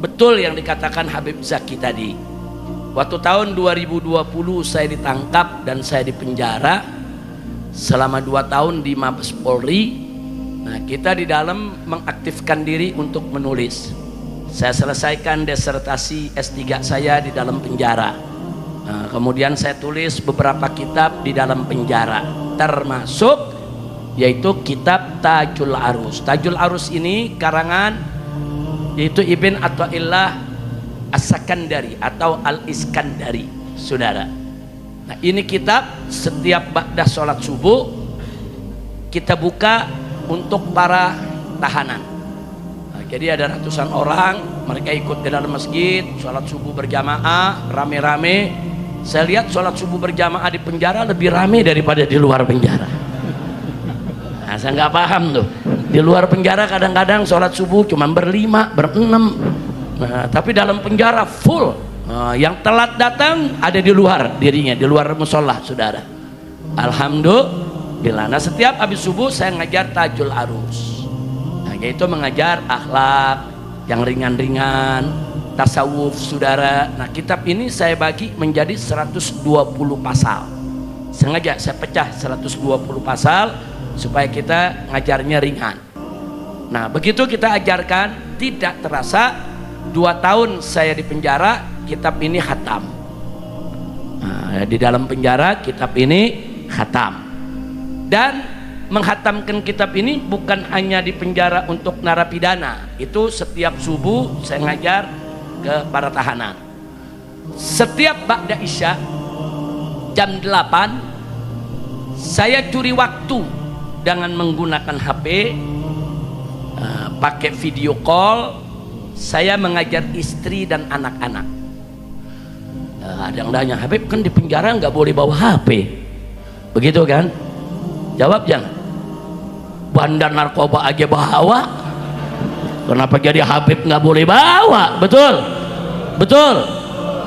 betul yang dikatakan Habib Zaki tadi. Waktu tahun 2020 saya ditangkap dan saya dipenjara selama 2 tahun di Mabes Polri. Nah, kita di dalam mengaktifkan diri untuk menulis. Saya selesaikan disertasi S3 saya di dalam penjara. Nah, kemudian saya tulis beberapa kitab di dalam penjara, termasuk yaitu kitab Tajul Arus. Tajul Arus ini karangan yaitu Ibn Athaillah As-Sakandari atau Al-Iskandari, saudara. Nah, ini kitab setiap ba'da sholat subuh kita buka untuk para tahanan. Nah, jadi ada ratusan orang, mereka ikut ke dalam masjid, sholat subuh berjamaah, rame-rame. Saya lihat sholat subuh berjamaah di penjara lebih rame daripada di luar penjara. Nah, saya nggak paham tuh. Di luar penjara kadang-kadang sholat subuh cuma berlima, berenam. Nah, tapi dalam penjara full. Nah, yang telat datang ada di luar dirinya, di luar musola, saudara. Alhamdulillah. Nah, setiap habis subuh saya ngajar Tajul Arus. Nah, yaitu mengajar akhlak yang ringan-ringan, tasawuf, saudara. Nah, kitab ini saya bagi menjadi 120 pasal. Sengaja saya pecah 120 pasal supaya kita ngajarnya ringan. Nah, begitu kita ajarkan, tidak terasa 2 tahun saya di penjara, kitab ini khatam. Nah, di dalam penjara kitab ini khatam. Dan menghatamkan kitab ini bukan hanya di penjara untuk narapidana, itu setiap subuh saya ngajar ke para tahanan. Setiap ba'da isya jam 8 saya curi waktu dengan menggunakan HP, pakai video call, saya mengajar istri dan anak-anak. Ada yang nanya, Habib kan di penjara nggak boleh bawa HP, begitu kan? Jawab jangan. Bandar narkoba aja bawa, kenapa jadi Habib nggak boleh bawa? Betul, betul.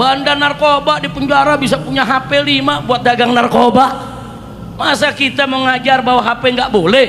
Bandar narkoba di penjara bisa punya HP 5 buat dagang narkoba. Masa kita mengajar bawa HP nggak boleh?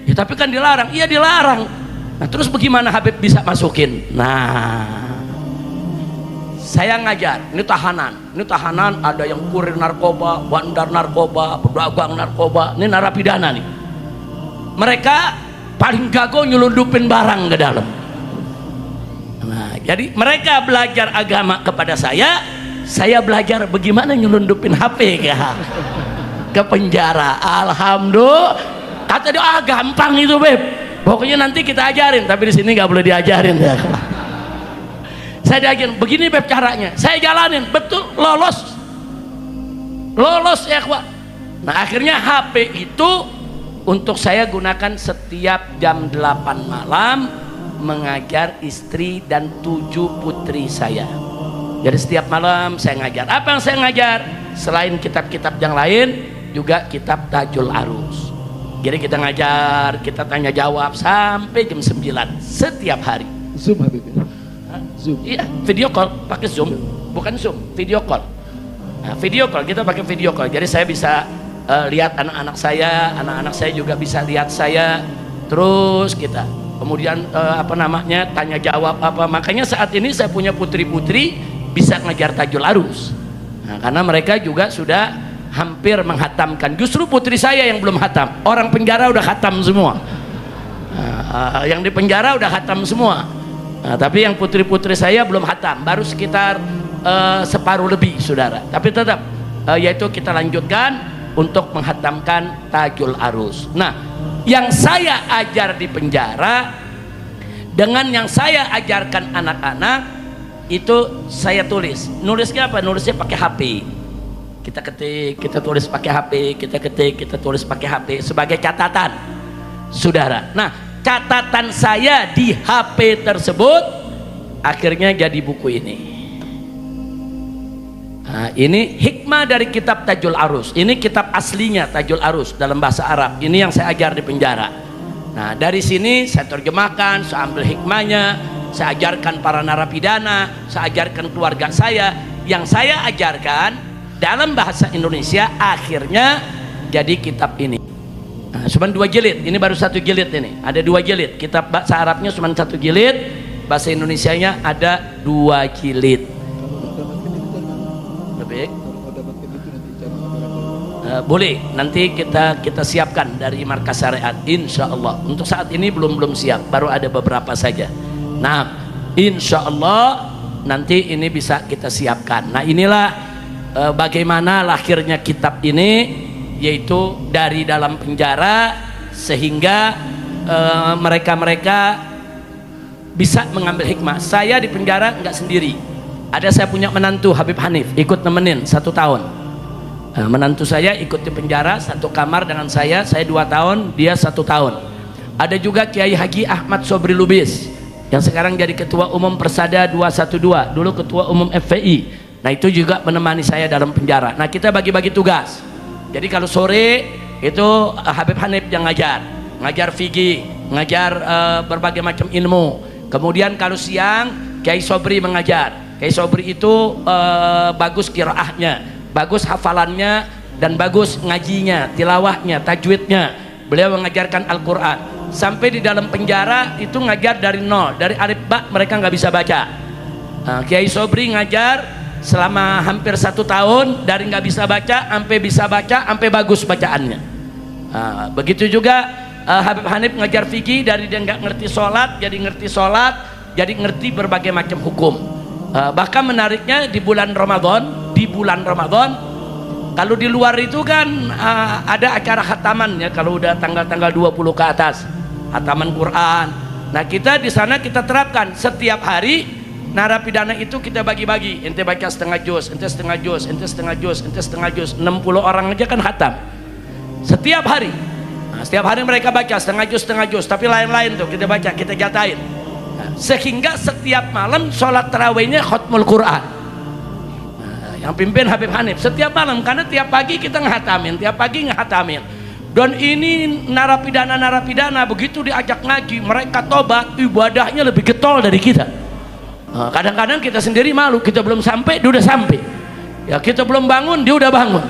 Ya tapi kan dilarang. Iya dilarang. Nah terus bagaimana Habib bisa masukin? Nah, saya ngajar, ini tahanan ada yang kurir narkoba, bandar narkoba, pedagang narkoba, ini narapidana nih. Mereka paling gago nyelundupin barang ke dalam. Nah, jadi mereka belajar agama kepada saya belajar bagaimana nyelundupin HP ke penjara. Alhamdulillah, kata dia gampang itu Beb. Pokoknya nanti kita ajarin, tapi di sini nggak boleh diajarin ya. Saya diajarin begini Beb caranya, saya jalanin, betul lolos ya kawan. Nah akhirnya HP itu untuk saya gunakan setiap jam 8 malam mengajar istri dan 7 putri saya. Jadi setiap malam saya ngajar. Apa yang saya ngajar? Selain kitab-kitab yang lain, juga kitab Tajul Arus. Jadi kita ngajar, kita tanya jawab sampai jam 9 setiap hari. Zoom Habib. Zoom. Iya, video call, pakai Zoom, bukan Zoom, video call. Nah, video call, kita pakai video call. Jadi saya bisa lihat anak-anak saya juga bisa lihat saya. Terus kita kemudian tanya jawab apa. Makanya saat ini saya punya putri-putri bisa ngajar Tajul Arus. Nah, karena mereka juga sudah hampir menghatamkan. Justru putri saya yang belum hatam. Orang penjara udah hatam semua. Nah, yang di penjara udah hatam semua. Nah, tapi yang putri-putri saya belum hatam, baru sekitar separuh lebih, saudara. Tapi tetap yaitu kita lanjutkan untuk menghatamkan Tajul Arus. Nah, yang saya ajar di penjara dengan yang saya ajarkan anak-anak itu saya tulis. Nulisnya apa? Nulisnya pakai HP. Kita ketik, kita tulis pakai HP, kita ketik, kita tulis pakai HP sebagai catatan, saudara. Nah, catatan saya di HP tersebut akhirnya jadi buku ini. Nah, ini hikmah dari kitab Tajul Arus. Ini kitab aslinya Tajul Arus dalam bahasa Arab. Ini yang saya ajar di penjara. Nah, dari sini saya terjemahkan, saya ambil hikmahnya, saya ajarkan para narapidana, saya ajarkan keluarga saya. Yang saya ajarkan dalam bahasa Indonesia akhirnya jadi kitab ini. Nah, cuma 2 jilid, ini baru 1 jilid ini. Ada 2 jilid. Kitab bahasa Arabnya cuma 1 jilid, bahasa Indonesianya ada 2 jilid. Lebih boleh nanti kita siapkan dari Markas Syariat, insya Allah. Untuk saat ini belum siap, baru ada beberapa saja. Nah, insya Allah nanti ini bisa kita siapkan. Nah, inilah bagaimana lahirnya kitab ini, yaitu dari dalam penjara sehingga mereka bisa mengambil hikmah. Saya di penjara nggak sendiri, ada saya punya menantu Habib Hanif ikut nemenin 1 tahun. Menantu saya ikut di penjara, 1 kamar dengan saya 2 tahun, dia 1 tahun. Ada juga Kiai Haji Ahmad Sobri Lubis yang sekarang jadi ketua umum Persada 212, dulu ketua umum FPI. Nah, itu juga menemani saya dalam penjara. Nah, kita bagi-bagi tugas. Jadi kalau sore itu Habib Hanif yang ngajar fikih, ngajar berbagai macam ilmu. Kemudian kalau siang Kiai Sobri mengajar. Kiai Sobri itu bagus qiraahnya, bagus hafalannya, dan bagus ngajinya, tilawahnya, tajwidnya. Beliau mengajarkan Al-Quran. Sampai di dalam penjara itu ngajar dari nol, dari alif ba mereka nggak bisa baca. Kiai Sobri ngajar selama hampir 1 tahun, dari nggak bisa baca sampai bisa baca, sampai bagus bacaannya. Begitu juga Habib Hanif ngajar fikih, dari dia nggak ngerti sholat jadi ngerti sholat, jadi ngerti berbagai macam hukum. Bahkan menariknya di bulan Ramadan, kalau di luar itu kan ada acara khataman ya, kalau udah tanggal 20 ke atas, khataman Quran. Nah, kita di sana kita terapkan setiap hari narapidana itu kita bagi-bagi, ente baca setengah juz, ente setengah juz, ente setengah juz, ente setengah juz. 60 orang aja kan khatam setiap hari. Nah, setiap hari mereka baca setengah juz, tapi lain-lain tuh kita baca, kita jatahin. Sehingga setiap malam sholat tarawihnya khutmul Quran. Yang pimpin Habib Hanif setiap malam, karena tiap pagi kita ngehatamin, dan ini narapidana begitu diajak ngaji, mereka tobat, ibadahnya lebih getol dari kita. Kadang-kadang kita sendiri malu, kita belum sampai dia udah sampai ya, kita belum bangun dia udah bangun.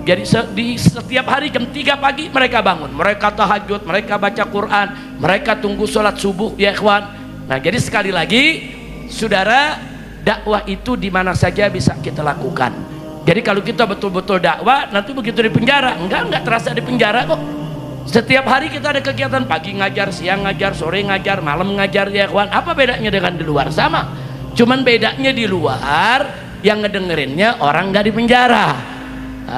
Jadi di setiap hari jam 3 pagi mereka bangun, mereka tahajud, mereka baca Quran, mereka tunggu sholat subuh ya ikhwan. Nah, jadi sekali lagi saudara, dakwah itu di mana saja bisa kita lakukan. Jadi kalau kita betul-betul dakwah, nanti begitu di penjara enggak terasa di penjara kok. Setiap hari kita ada kegiatan, pagi ngajar, siang ngajar, sore ngajar, malam ngajar ya ikhwan. Apa bedanya dengan di luar? Sama, cuman bedanya di luar yang ngedengerinnya orang nggak di penjara.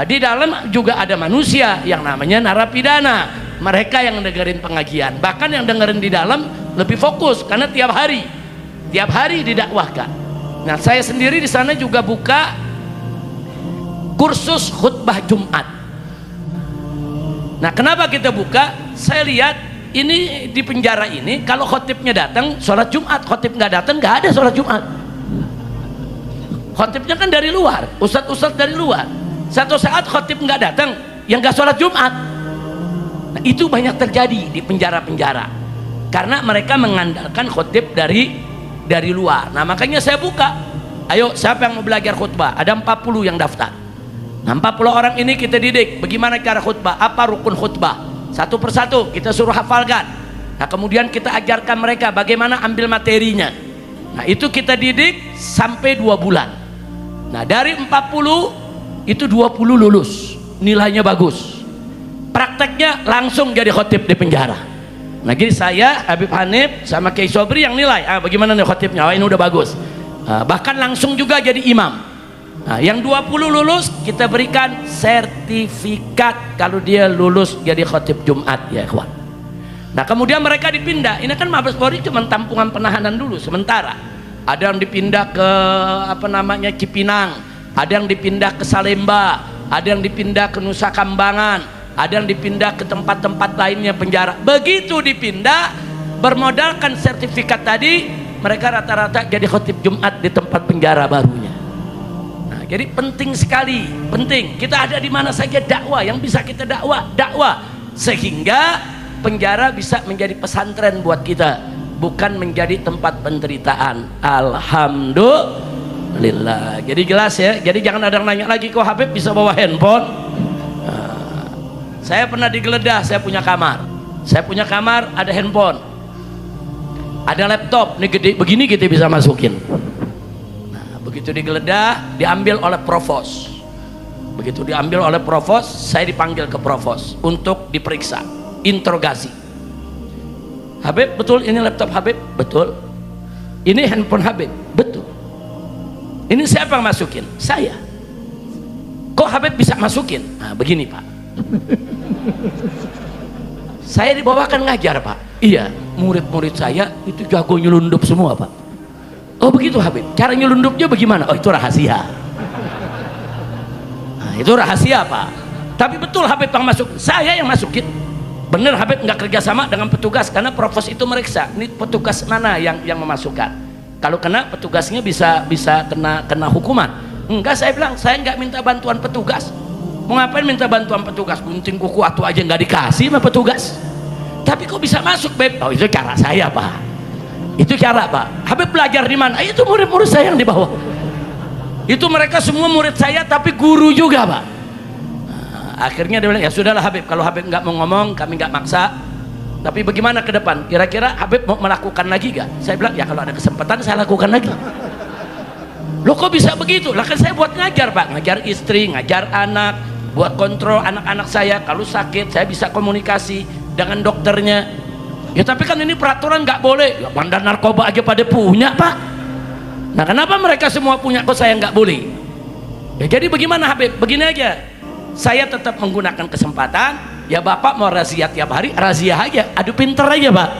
Di dalam juga ada manusia yang namanya narapidana, mereka yang dengerin pengajian, bahkan yang dengerin di dalam lebih fokus karena tiap hari didakwahkan. Nah, saya sendiri di sana juga buka kursus khutbah Jumat. Nah, kenapa kita buka? Saya lihat ini di penjara ini, kalau khotibnya datang sholat Jumat, khotib nggak datang nggak ada sholat Jumat. Khotibnya kan dari luar, ustadz dari luar. Satu saat khotib nggak datang, yang nggak sholat Jumat. Nah, itu banyak terjadi di penjara-penjara karena mereka mengandalkan khotib dari luar. Nah, makanya saya buka, ayo siapa yang mau belajar khutbah, ada 40 yang daftar. Nah, 40 orang ini kita didik bagaimana cara khutbah, apa rukun khutbah, satu persatu kita suruh hafalkan. Nah, kemudian kita ajarkan mereka bagaimana ambil materinya. Nah, itu kita didik sampai 2 bulan. Nah, dari 40 itu 20 lulus, nilainya bagus, prakteknya langsung jadi khotib di penjara. Nah, jadi saya Habib Hanif sama Kiai Sobri yang nilai, bagaimana nih khotibnya, ini udah bagus. Bahkan langsung juga jadi imam. Nah, yang 20 lulus kita berikan sertifikat kalau dia lulus jadi khotib Jumat ya ikhwan. Nah, kemudian mereka dipindah. Ini kan Mabes Polri cuma tampungan penahanan dulu sementara. Ada yang dipindah ke Cipinang, ada yang dipindah ke Salemba, ada yang dipindah ke Nusa Kambangan, ada yang dipindah ke tempat-tempat lainnya penjara. Begitu dipindah, bermodalkan sertifikat tadi, mereka rata-rata jadi khotib Jumat di tempat penjara barunya. Nah, jadi penting sekali, penting kita ada di mana saja dakwah, yang bisa kita dakwah, sehingga penjara bisa menjadi pesantren buat kita, bukan menjadi tempat penderitaan. Alhamdulillah. Jadi jelas ya, jadi jangan ada yang nanya lagi, kok Habib bisa bawa handphone. Saya pernah digeledah, saya punya kamar ada handphone. Ada laptop, nih gede begini kita bisa masukin. Nah, begitu digeledah, diambil oleh provos. Begitu diambil oleh provos, saya dipanggil ke provos untuk diperiksa, interogasi. Habib, betul ini laptop Habib? Betul. Ini handphone Habib? Betul. Ini siapa yang masukin? Saya. Kok Habib bisa masukin? Nah, begini Pak. Saya dibawakan ngajar Pak. Iya, murid-murid saya itu jago nyelundup semua Pak. Oh begitu Habib. Cara nyelundupnya bagaimana? Oh itu rahasia. Nah, itu rahasia Pak. Tapi betul Habib yang masuk. Saya yang masukin. Bener Habib nggak kerjasama dengan petugas karena provos itu meriksa. Ini petugas mana yang memasukkan? Kalau kena petugasnya bisa kena hukuman. Enggak, saya bilang saya nggak minta bantuan petugas. Mau ngapain minta bantuan petugas? Gunting kuku atu aja nggak dikasih sama petugas. Tapi kok bisa masuk Beb? Oh itu cara saya Pak. Itu cara Pak. Habib belajar di mana? Itu murid-murid saya yang di bawah. Itu mereka semua murid saya tapi guru juga Pak. Nah, akhirnya dia bilang ya sudahlah Habib, kalau Habib nggak mau ngomong kami nggak maksa. Tapi bagaimana ke depan? Kira-kira Habib mau melakukan lagi gak? Saya bilang ya kalau ada kesempatan saya lakukan lagi. Loh kok bisa begitu? Lah kan saya buat ngajar Pak, ngajar istri, ngajar anak, buat kontrol anak-anak saya. Kalau sakit saya bisa komunikasi dengan dokternya. Ya tapi kan ini peraturan nggak boleh. Ya, bandar narkoba aja pada punya Pak. Nah kenapa mereka semua punya kok saya nggak boleh? Ya jadi bagaimana Habib? Begini aja, saya tetap menggunakan kesempatan. Ya Bapak mau razia tiap hari, razia aja, adu pinter aja Pak.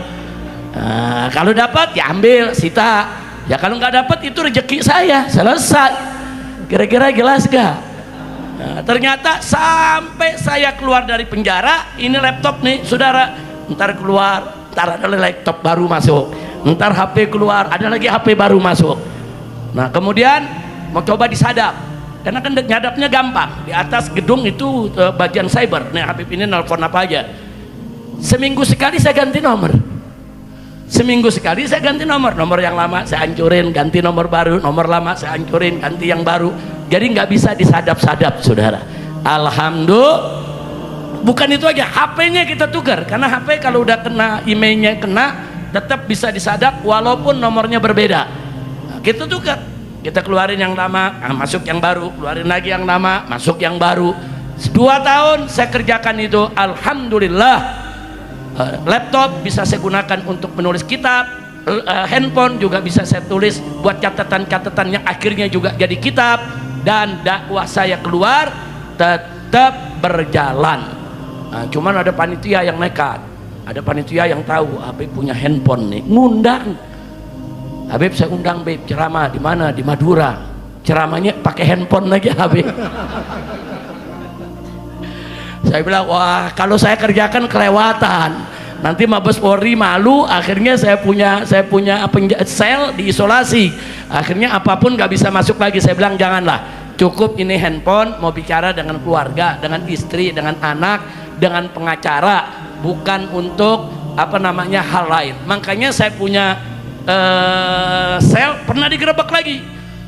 Nah, kalau dapat ya ambil, sita. Ya kalau nggak dapat itu rezeki saya, selesai. Kira-kira jelas gak? Nah, ternyata sampai saya keluar dari penjara, ini laptop nih saudara, ntar keluar, ntar ada laptop baru masuk, ntar HP keluar, ada lagi HP baru masuk. Nah kemudian mau coba disadap, karena kan nyadapnya gampang. Di atas gedung itu bagian cyber. Nih Habib ini nelpon apa aja. Seminggu sekali saya ganti nomor. Seminggu sekali saya ganti nomor. Nomor yang lama saya hancurin, ganti nomor baru. Nomor lama saya hancurin, ganti yang baru. Jadi nggak bisa disadap-sadap saudara. Alhamdulillah. Bukan itu aja, HP-nya kita tukar. Karena HP kalau udah kena, emailnya kena, tetap bisa disadap walaupun nomornya berbeda. Nah, kita tukar. Kita keluarin yang lama, masuk yang baru, keluarin lagi yang lama, masuk yang baru. 2 tahun saya kerjakan itu, alhamdulillah. Laptop bisa saya gunakan untuk menulis kitab, handphone juga bisa saya tulis buat catatan-catatan yang akhirnya juga jadi kitab, dan dakwah saya keluar tetap berjalan. Nah, cuman ada panitia yang nekat, ada panitia yang tahu Habib punya handphone nih, ngundang. Habib saya undang Habib ceramah di mana? Di Madura. Ceramahnya pakai handphone lagi Habib. Saya bilang wah kalau saya kerjakan kelewatan. Nanti Mabes Polri malu. Akhirnya saya punya sel diisolasi. Akhirnya apapun nggak bisa masuk lagi. Saya bilang janganlah. Cukup ini handphone. Mau bicara dengan keluarga, dengan istri, dengan anak, dengan pengacara. Bukan untuk hal lain. Makanya saya punya sel pernah digerebek lagi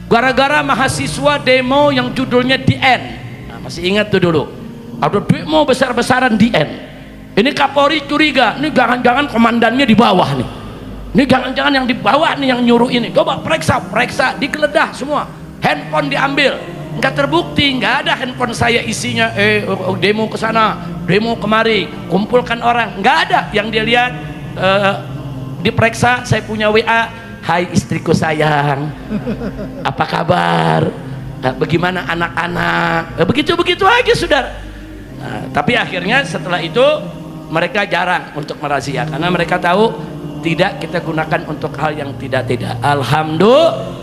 gara-gara mahasiswa demo yang judulnya DN. Nah, masih ingat tuh dulu ada demo besar-besaran DN. Ini Kapolri curiga, ini jangan-jangan komandannya di bawah nih, ini jangan-jangan yang di bawah nih yang nyuruh ini. Coba periksa, digeledah semua, handphone diambil, nggak terbukti, nggak ada handphone saya isinya demo ke sana, demo kemari, kumpulkan orang, nggak ada. Yang dia lihat diperiksa, saya punya WA, hai istriku sayang, apa kabar, bagaimana anak-anak, begitu-begitu aja saudara. Nah, tapi akhirnya setelah itu mereka jarang untuk merazia karena mereka tahu tidak kita gunakan untuk hal yang tidak. Alhamdulillah.